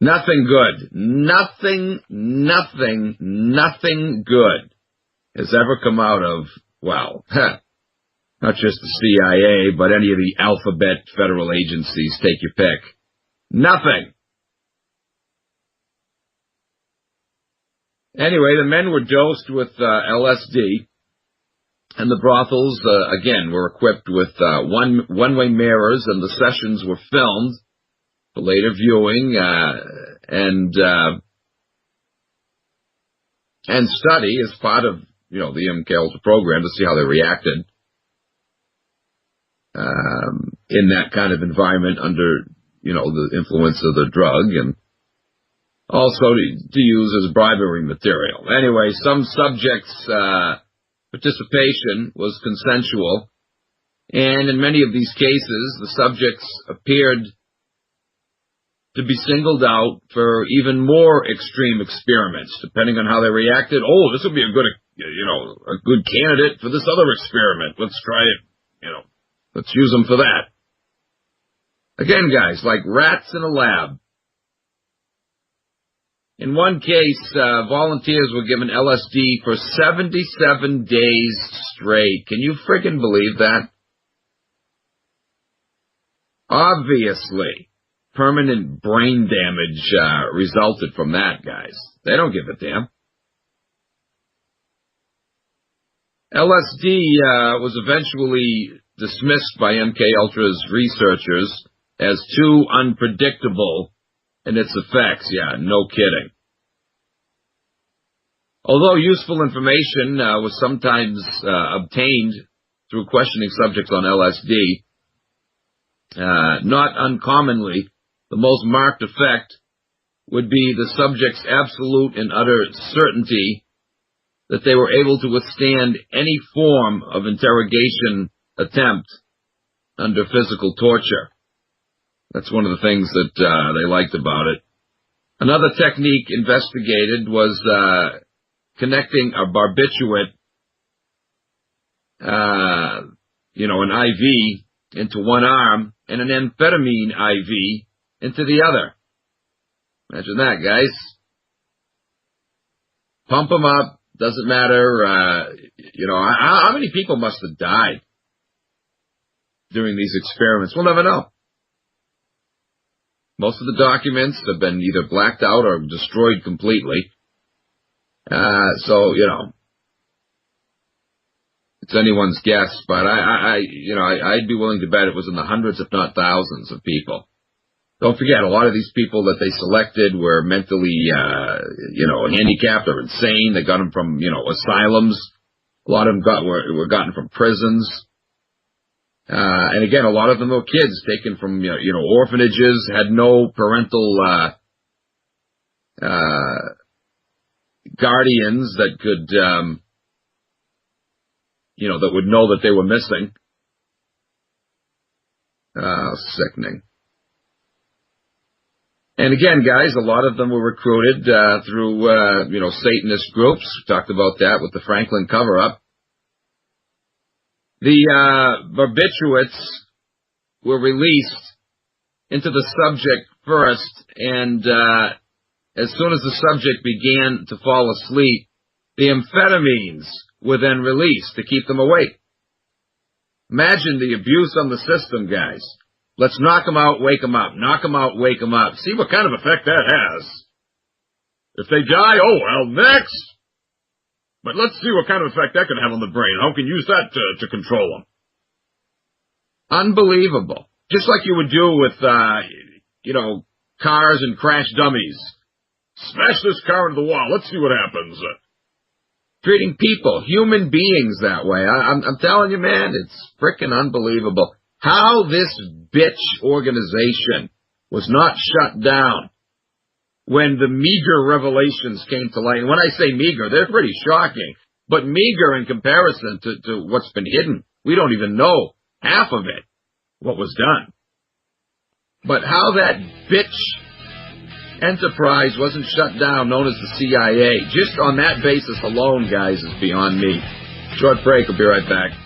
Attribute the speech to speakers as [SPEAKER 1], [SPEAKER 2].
[SPEAKER 1] Nothing good. Nothing good has ever come out of, well, not just the CIA, but any of the alphabet federal agencies, take your pick. Nothing. Anyway, the men were dosed with LSD, and the brothels, again, were equipped with one-way mirrors, and the sessions were filmed for later viewing and study as part of, the MKUltra program to see how they reacted in that kind of environment under, the influence of the drug, and also to use as bribery material. Anyway, some subjects' participation was consensual, and in many of these cases, the subjects appeared to be singled out for even more extreme experiments, depending on how they reacted. Oh, this would be a good, a good candidate for this other experiment. Let's try it, let's use them for that. Again, guys, like rats in a lab. In one case, volunteers were given LSD for 77 days straight. Can you friggin' believe that? Obviously, permanent brain damage resulted from that, guys. They don't give a damn. LSD was eventually dismissed by MKUltra's researchers as too unpredictable in its effects. Yeah, no kidding. Although useful information was sometimes obtained through questioning subjects on LSD, not uncommonly, the most marked effect would be the subject's absolute and utter certainty that they were able to withstand any form of interrogation attempt under physical torture. That's one of the things that they liked about it. Another technique investigated was connecting a barbiturate, an IV into one arm and an amphetamine IV into the other. Imagine that, guys. Pump them up. Doesn't matter, how many people must have died during these experiments? We'll never know. Most of the documents have been either blacked out or destroyed completely. It's anyone's guess, but I'd be willing to bet it was in the hundreds, if not thousands of people. Don't forget, a lot of these people that they selected were mentally, handicapped or insane. They got them from, asylums. A lot of them were gotten from prisons. And again, a lot of them were kids taken from, orphanages, had no parental, guardians that could, that would know that they were missing. Sickening. And again, guys, a lot of them were recruited through, Satanist groups. We talked about that with the Franklin cover-up. The barbiturates were released into the subject first, and as soon as the subject began to fall asleep, the amphetamines were then released to keep them awake. Imagine the abuse on the system, guys. Let's knock them out, wake them up. Knock them out, wake them up. See what kind of effect that has. If they die, oh, well, next. But let's see what kind of effect that can have on the brain. How can you use that to control them? Unbelievable. Just like you would do with, cars and crash dummies. Smash this car into the wall. Let's see what happens. Treating people, human beings that way. I'm telling you, man, it's frickin' unbelievable. How this bitch organization was not shut down when the meager revelations came to light. And when I say meager, they're pretty shocking, but meager in comparison to what's been hidden. We don't even know half of it, what was done. But how that bitch enterprise wasn't shut down, known as the CIA, just on that basis alone, guys, is beyond me. Short break, we'll be right back.